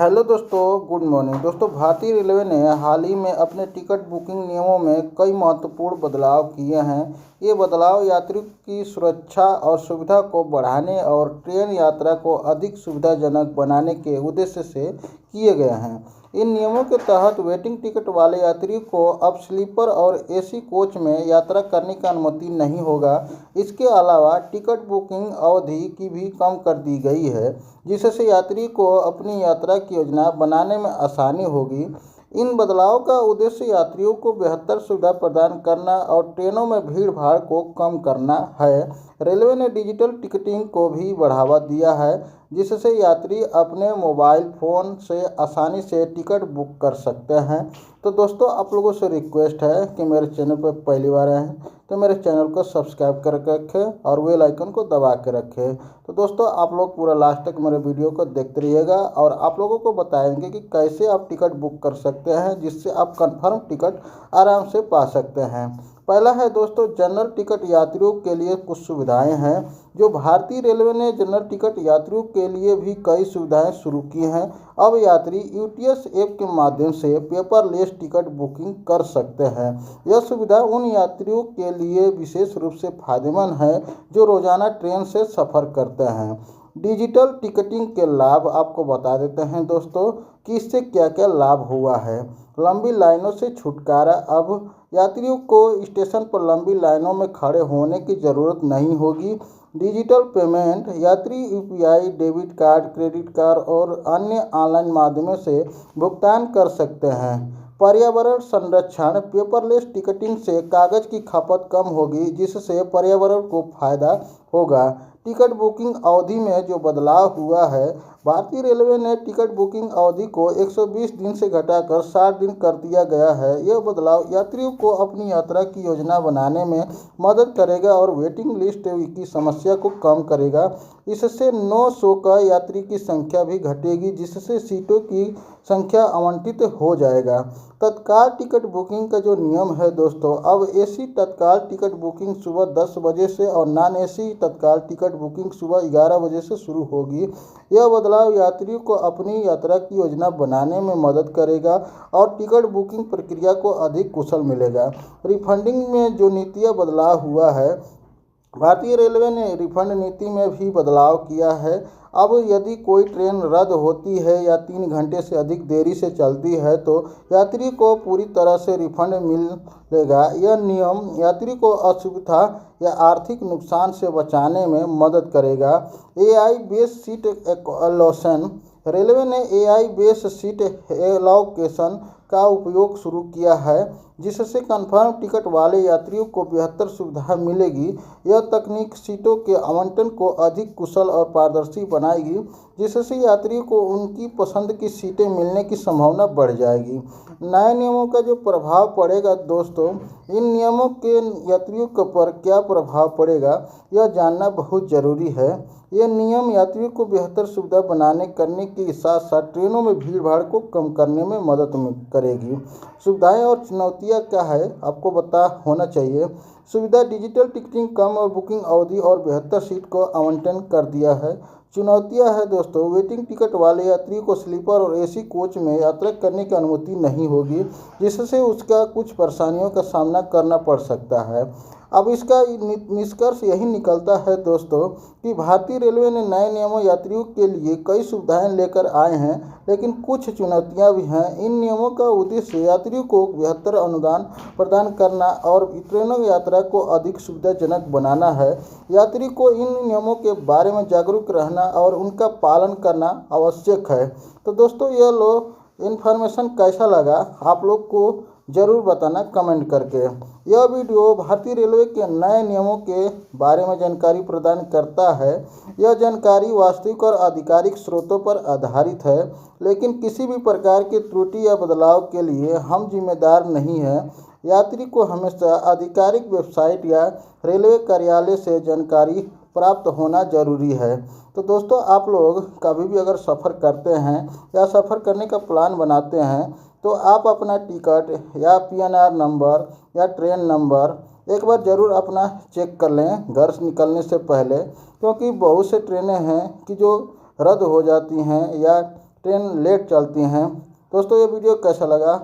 Hello दोस्तों, good morning दोस्तों। भारतीय रेलवे ने हाल ही में अपने टिकट बुकिंग नियमों में कई महत्वपूर्ण बदलाव किए हैं। ये बदलाव यात्रियों की सुरक्षा और सुविधा को बढ़ाने और ट्रेन यात्रा को अधिक सुविधाजनक बनाने के उद्देश्य से किए गए हैं। इन नियमों के तहत वेटिंग टिकट वाले यात्रियों को अब स्लीपर और एसी कोच में यात्रा करने की अनुमति नहीं होगा। इसके अलावा टिकट बुकिंग अवधि की भी कम कर दी गई है, जिससे यात्री को अपनी यात्रा की योजना बनाने में आसानी होगी। इन बदलावों का उद्देश्य यात्रियों को बेहतर सुविधा प्रदान करना और ट्रेनों में भीड़ भाड़ को कम करना है। रेलवे ने डिजिटल टिकटिंग को भी बढ़ावा दिया है, जिससे यात्री अपने मोबाइल फ़ोन से आसानी से टिकट बुक कर सकते हैं। तो दोस्तों, आप लोगों से रिक्वेस्ट है कि मेरे चैनल पर पहली बार आए हैं तो मेरे चैनल को सब्सक्राइब करके रखें और बेल आइकन को दबा के रखें। तो दोस्तों, आप लोग पूरा लास्ट तक मेरे वीडियो को देखते रहिएगा और आप लोगों को बताएंगे कि कैसे आप टिकट बुक कर सकते हैं, जिससे आप कंफर्म टिकट आराम से पा सकते हैं। पहला है दोस्तों, जनरल टिकट यात्रियों के लिए कुछ सुविधाएं हैं। जो भारतीय रेलवे ने जनरल टिकट यात्रियों के लिए भी कई सुविधाएं शुरू की हैं। अब यात्री यूटीएस ऐप के माध्यम से पेपरलेस टिकट बुकिंग कर सकते हैं। यह सुविधा उन यात्रियों के लिए विशेष रूप से फायदेमंद है जो रोजाना ट्रेन से सफ़र करते हैं। डिजिटल टिकटिंग के लाभ आपको बता देते हैं दोस्तों कि इससे क्या क्या लाभ हुआ है। लंबी लाइनों से छुटकारा। अब यात्रियों को स्टेशन पर लंबी लाइनों में खड़े होने की ज़रूरत नहीं होगी। Digital payment. यात्री UPI, debit card, credit card और अन्य ऑनलाइन माध्यमों से भुगतान कर सकते हैं। पर्यावरण संरक्षण। पेपरलेस टिकटिंग से कागज़ की खपत कम होगी, जिससे पर्यावरण को फायदा होगा। टिकट बुकिंग अवधि में जो बदलाव हुआ है, भारतीय रेलवे ने टिकट बुकिंग अवधि को 120 दिन से घटाकर 60 दिन कर दिया गया है। यह बदलाव यात्रियों को अपनी यात्रा की योजना बनाने में मदद करेगा और वेटिंग लिस्ट की समस्या को कम करेगा। इससे नो शो का यात्री की संख्या भी घटेगी, जिससे सीटों की संख्या आवंटित हो जाएगा। तत्काल टिकट बुकिंग का जो नियम है दोस्तों, अब एसी तत्काल टिकट बुकिंग सुबह 10 बजे से और नॉन एसी तत्काल टिकट बुकिंग सुबह 11 बजे से शुरू होगी। यह बदलाव यात्रियों को अपनी यात्रा की योजना बनाने में मदद करेगा और टिकट बुकिंग प्रक्रिया को अधिक कुशल मिलेगा। रिफंडिंग में जो नीतियाँ बदलाव हुआ है, भारतीय रेलवे ने रिफंड नीति में भी बदलाव किया है। अब यदि कोई ट्रेन रद्द होती है या 3 घंटे से अधिक देरी से चलती है तो यात्री को पूरी तरह से रिफंड मिलेगा। यह नियम यात्री को असुविधा या आर्थिक नुकसान से बचाने में मदद करेगा। AI based seat allocation. Railway ने एआई बेस्ड सीट एलोकेशन का उपयोग शुरू किया है, जिससे कन्फर्म टिकट वाले यात्रियों को बेहतर सुविधा मिलेगी। यह तकनीक सीटों के आवंटन को अधिक कुशल और पारदर्शी बनाएगी, जिससे यात्रियों को उनकी पसंद की सीटें मिलने की संभावना बढ़ जाएगी। नए नियमों का जो प्रभाव पड़ेगा दोस्तों, इन नियमों के यात्रियों पर क्या प्रभाव पड़ेगा, यह जानना बहुत ज़रूरी है। ये नियम यात्रियों को बेहतर सुविधा बनाने करने के साथ साथ ट्रेनों में भीड़ भाड़ को कम करने में मदद करेगी। सुविधाएं और चुनौतियां क्या है, आपको पता होना चाहिए। सुविधा डिजिटल टिकटिंग, कम और बुकिंग अवधि और बेहतर सीट को आवंटन कर दिया है। चुनौतियां है दोस्तों, वेटिंग टिकट वाले यात्रियों को स्लीपर और एसी कोच में यात्रा करने की अनुमति नहीं होगी, जिससे उसका कुछ परेशानियों का सामना करना पड़ सकता है। अब इसका निष्कर्ष यही निकलता है दोस्तों कि भारतीय रेलवे ने नए नियमों यात्रियों के लिए कई सुविधाएं लेकर आए हैं, लेकिन कुछ चुनौतियां भी हैं। इन नियमों का उद्देश्य यात्रियों को बेहतर अनुदान प्रदान करना और ट्रेनों यात्रा को अधिक सुविधाजनक बनाना है। यात्री को इन नियमों के बारे में जागरूक रहना और उनका पालन करना आवश्यक है। तो दोस्तों, यह इन्फॉर्मेशन कैसा लगा, आप लोग को ज़रूर बताना कमेंट करके। यह वीडियो भारतीय रेलवे के नए नियमों के बारे में जानकारी प्रदान करता है। यह जानकारी वास्तविक और आधिकारिक स्रोतों पर आधारित है, लेकिन किसी भी प्रकार की त्रुटि या बदलाव के लिए हम जिम्मेदार नहीं हैं। यात्री को हमेशा आधिकारिक वेबसाइट या रेलवे कार्यालय से जानकारी प्राप्त होना जरूरी है। तो दोस्तों, आप लोग कभी भी अगर सफ़र करते हैं या सफ़र करने का प्लान बनाते हैं तो आप अपना टिकट या पीएनआर नंबर या ट्रेन नंबर एक बार ज़रूर अपना चेक कर लें घर से निकलने से पहले, क्योंकि बहुत से ट्रेनें हैं कि जो रद्द हो जाती हैं या ट्रेन लेट चलती हैं। दोस्तों ये वीडियो कैसा लगा